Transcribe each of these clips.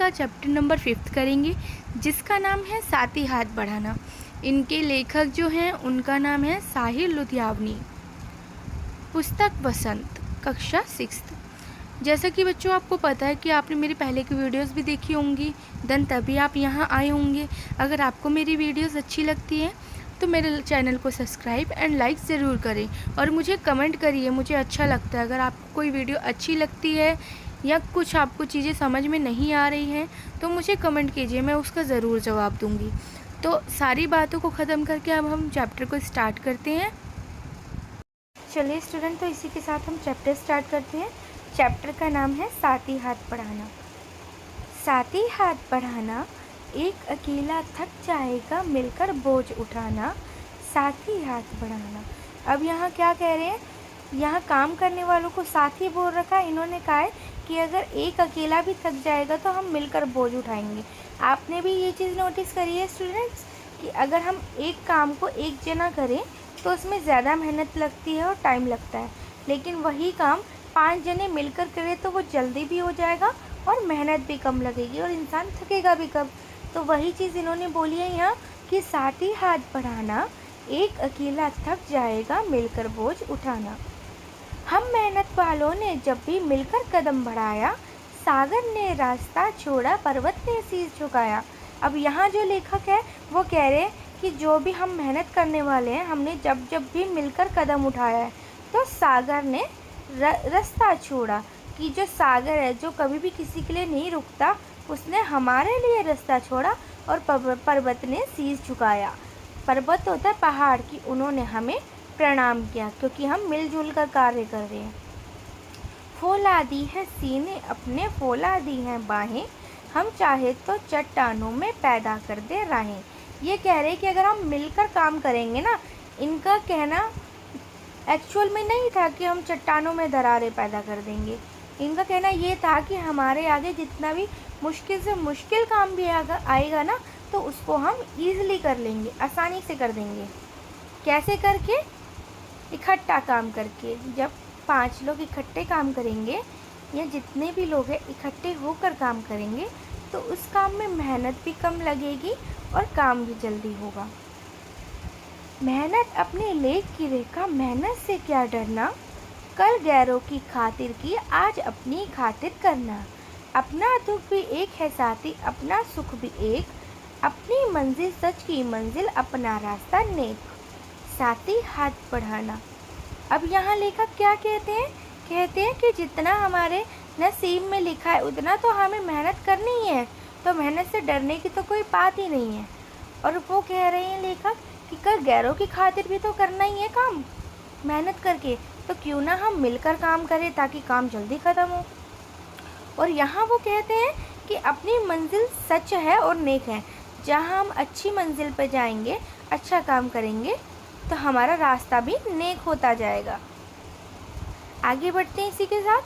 का chapter number 5 करेंगे, जिसका नाम है साथी हाथ बढ़ाना। इनके लेखक जो हैं उनका नाम है साहिर लुधियावनी। पुस्तक वसंत, कक्षा 6। जैसा कि बच्चों आपको पता है कि आपने मेरी पहले की वीडियोस भी देखी होंगी, देन तभी आप यहाँ आए होंगे। अगर आपको मेरी वीडियोस अच्छी लगती है तो मेरे चैनल को सब्सक्राइब एंड लाइक ज़रूर करें और मुझे कमेंट करिए, मुझे अच्छा लगता है। अगर आपको कोई वीडियो अच्छी लगती है या कुछ आपको चीज़ें समझ में नहीं आ रही हैं तो मुझे कमेंट कीजिए, मैं उसका ज़रूर जवाब दूँगी। तो सारी बातों को ख़त्म करके अब हम चैप्टर को स्टार्ट करते हैं। चलिए स्टूडेंट, तो इसी के साथ हम चैप्टर स्टार्ट करते हैं। चैप्टर का नाम है साथी हाथ बढ़ाना। साथी हाथ बढ़ाना, एक अकेला थक जाएगा मिलकर बोझ उठाना। साथी हाथ बढ़ाना। अब यहाँ क्या कह रहे हैं, यहाँ काम करने वालों को साथी बोल रखा है। इन्होंने कहा है कि अगर एक अकेला भी थक जाएगा तो हम मिलकर बोझ उठाएंगे। आपने भी ये चीज़ नोटिस करी है स्टूडेंट्स कि अगर हम एक काम को एक जना करें तो उसमें ज़्यादा मेहनत लगती है और टाइम लगता है, लेकिन वही काम 5 जने मिलकर करें तो वो जल्दी भी हो जाएगा और मेहनत भी कम लगेगी और इंसान थकेगा भी कम। तो वही चीज़ इन्होंने बोली है यहाँ कि साथी हाथ बढ़ाना, एक अकेला थक जाएगा मिलकर बोझ उठाना। हम मेहनत वालों ने जब भी मिलकर कदम बढ़ाया, सागर ने रास्ता छोड़ा पर्वत ने शीश झुकाया। अब यहाँ जो लेखक है वो कह रहे हैं कि जो भी हम मेहनत करने वाले हैं, हमने जब जब भी मिलकर कदम उठाया है तो सागर ने रास्ता छोड़ा, कि जो सागर है जो कभी भी किसी के लिए नहीं रुकता, उसने हमारे लिए रास्ता छोड़ा और पर्वत ने शीश झुकाया। पर्वत होता है पहाड़ की, उन्होंने हमें प्रणाम किया क्योंकि हम मिलजुल कर कार्य कर रहे हैं। फौला दी है सीने अपने, फौला दी हैं बाहें, हम चाहे तो चट्टानों में पैदा कर दे राहें। ये कह रहे हैं कि अगर हम मिलकर काम करेंगे ना, इनका कहना एक्चुअल में नहीं था कि हम चट्टानों में दरारें पैदा कर देंगे। इनका कहना ये था कि हमारे आगे जितना भी मुश्किल से मुश्किल काम भी आएगा ना, तो उसको हम ईज़िली कर लेंगे, आसानी से कर देंगे। कैसे करके? इकट्ठा काम करके। जब 5 लोग इकट्ठे काम करेंगे या जितने भी लोग हैं इकट्ठे होकर काम करेंगे तो उस काम में मेहनत भी कम लगेगी और काम भी जल्दी होगा। मेहनत अपने लेख की रेखा, मेहनत से क्या डरना, कल गैरों की खातिर की आज अपनी खातिर करना। अपना दुख भी एक है साथी, अपना सुख भी एक, अपनी मंजिल सच की मंजिल, अपना रास्ता नेक। साथी हाथ बढ़ाना। अब यहाँ लेखक क्या कहते हैं? कहते हैं कि जितना हमारे नसीब में लिखा है उतना तो हमें मेहनत करनी ही है, तो मेहनत से डरने की तो कोई बात ही नहीं है। और वो कह रहे हैं लेखक कि कल गैरों की खातिर भी तो करना ही है काम मेहनत करके, तो क्यों ना हम मिलकर काम करें ताकि काम जल्दी ख़त्म हो। और यहाँ वो कहते हैं कि अपनी मंजिल सच है और नेक है। जहाँ हम अच्छी मंजिल पर जाएंगे, अच्छा काम करेंगे तो हमारा रास्ता भी नेक होता जाएगा। आगे बढ़ते हैं इसी के साथ।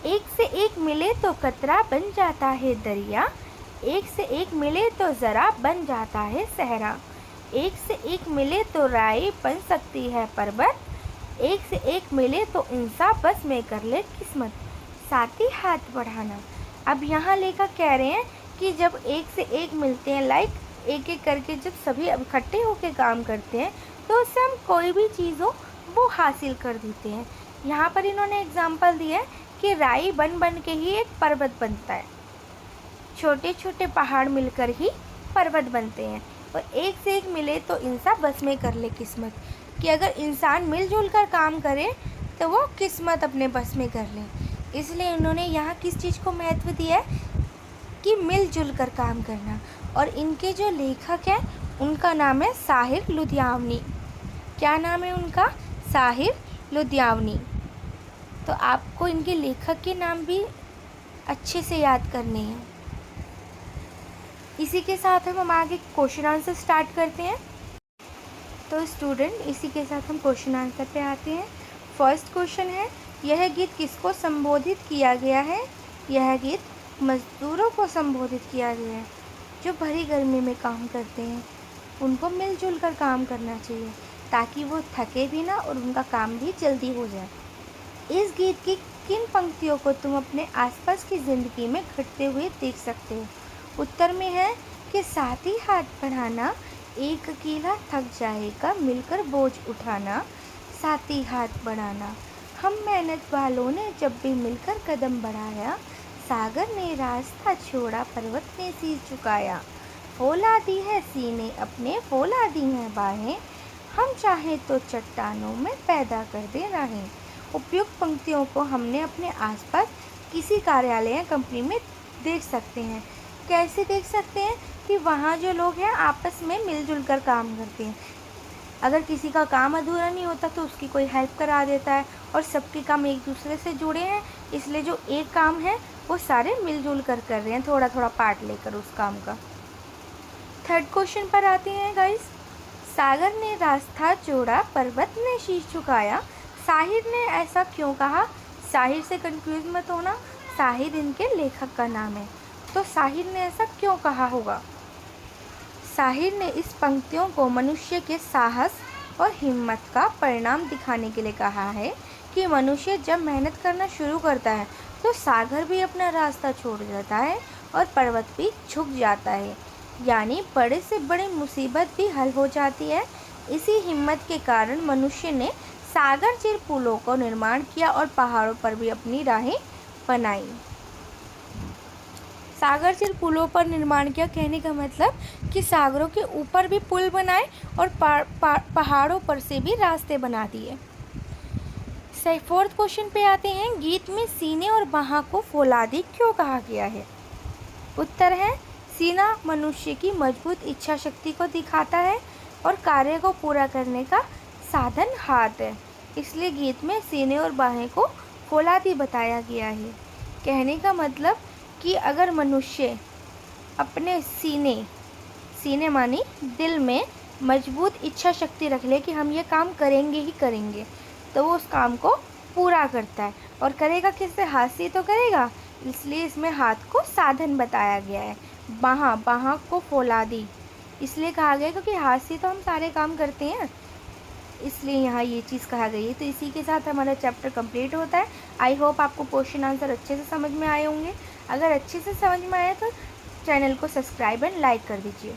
एक से एक मिले तो कतरा बन जाता है दरिया, एक से एक मिले तो ज़रा बन जाता है सहरा, एक से एक मिले तो राय बन सकती है पर्वत, एक से एक मिले तो इंसान बस में कर ले किस्मत। साथी हाथ बढ़ाना। अब यहाँ लेखक कह रहे हैं कि जब एक से एक मिलते हैं, लाइक एक एक करके जब सभी इकट्ठे होकर काम करते हैं तो उससे हम कोई भी चीज़ हो वो हासिल कर देते हैं। यहाँ पर इन्होंने एग्जाम्पल दिया है कि राई बन बन के ही एक पर्वत बनता है, छोटे छोटे पहाड़ मिलकर ही पर्वत बनते हैं। और एक से एक मिले तो इंसान बस में कर ले किस्मत, कि अगर इंसान मिलजुल कर काम करे तो वो किस्मत अपने बस में कर ले। इसलिए उन्होंने यहाँ किस चीज़ को महत्व दिया है कि मिलजुल कर काम करना। और इनके जो लेखक हैं उनका नाम है साहिर लुधियावनी। क्या नाम है उनका? साहिर लुधियावनी। तो आपको इनके लेखक के नाम भी अच्छे से याद करने हैं। इसी के साथ हम आगे क्वेश्चन आंसर स्टार्ट करते हैं। तो स्टूडेंट, इसी के साथ हम क्वेश्चन आंसर पे आते हैं। फर्स्ट क्वेश्चन है, यह गीत किसको संबोधित किया गया है? यह गीत मजदूरों को संबोधित किया गया है जो भरी गर्मी में काम करते हैं। उनको मिलजुल कर काम करना चाहिए ताकि वो थके भी ना और उनका काम भी जल्दी हो जाए। इस गीत की किन पंक्तियों को तुम अपने आसपास की ज़िंदगी में घटते हुए देख सकते हो? उत्तर में है कि साथी हाथ बढ़ाना, एक अकेला थक जाएगा मिलकर बोझ उठाना, साथी हाथ बढ़ाना। हम मेहनत वालों ने जब भी मिलकर कदम बढ़ाया, सागर ने रास्ता छोड़ा पर्वत ने सिर झुकाया। फौला दी है सीने अपने, फौला दी हैं बाहें, हम चाहें तो चट्टानों में पैदा कर दे राहें। उपयुक्त पंक्तियों को हमने अपने आसपास किसी कार्यालय या कंपनी में देख सकते हैं। कैसे देख सकते हैं? कि वहाँ जो लोग हैं आपस में मिलजुल कर काम करते हैं। अगर किसी का काम अधूरा नहीं होता तो उसकी कोई हेल्प करा देता है, और सबके काम एक दूसरे से जुड़े हैं, इसलिए जो एक काम है वो सारे मिलजुल कर रहे हैं, थोड़ा थोड़ा पार्ट लेकर उस काम का। थर्ड क्वेश्चन पर आते हैं गाइस। सागर ने रास्ता जोड़ा पर्वत ने शीश झुकाया, साहिर ने ऐसा क्यों कहा? साहिर से कंफ्यूज मत होना, साहिर इनके लेखक का नाम है। तो साहिर ने ऐसा क्यों कहा होगा? साहिर ने इस पंक्तियों को मनुष्य के साहस और हिम्मत का परिणाम दिखाने के लिए कहा है कि मनुष्य जब मेहनत करना शुरू करता है तो सागर भी अपना रास्ता छोड़ जाता है और पर्वत भी झुक जाता है, यानी बड़े से बड़ी मुसीबत भी हल हो जाती है। इसी हिम्मत के कारण मनुष्य ने सागर चिर पुलों को निर्माण किया और पहाड़ों पर भी अपनी राहें बनाई। सागर चिर पुलों पर निर्माण किया कहने का मतलब कि सागरों के ऊपर भी पुल बनाए और पहाड़ों पर से भी रास्ते बना दिए। फोर्थ क्वेश्चन पे आते हैं। गीत में सीने और बाह को फौलादी क्यों कहा गया है? उत्तर है, सीना मनुष्य की मजबूत इच्छा शक्ति को दिखाता है और कार्य को पूरा करने का साधन हाथ है, इसलिए गीत में सीने और बाहें को फौलादी बताया गया है। कहने का मतलब कि अगर मनुष्य अपने सीने मानी दिल में मजबूत इच्छा शक्ति रख ले कि हम ये काम करेंगे ही करेंगे, तो वो उस काम को पूरा करता है। और करेगा किससे? हाथ से तो करेगा, इसलिए इसमें हाथ को साधन बताया गया है। बाह को फौलादी इसलिए कहा गया क्योंकि हाथ से तो हम सारे काम करते हैं, इसलिए यहाँ ये चीज़ कहा गई है। तो इसी के साथ हमारा चैप्टर कंप्लीट होता है। आई होप आपको क्वेश्चन आंसर अच्छे से समझ में आए होंगे। अगर अच्छे से समझ में आए तो चैनल को सब्सक्राइब एंड लाइक कर दीजिए।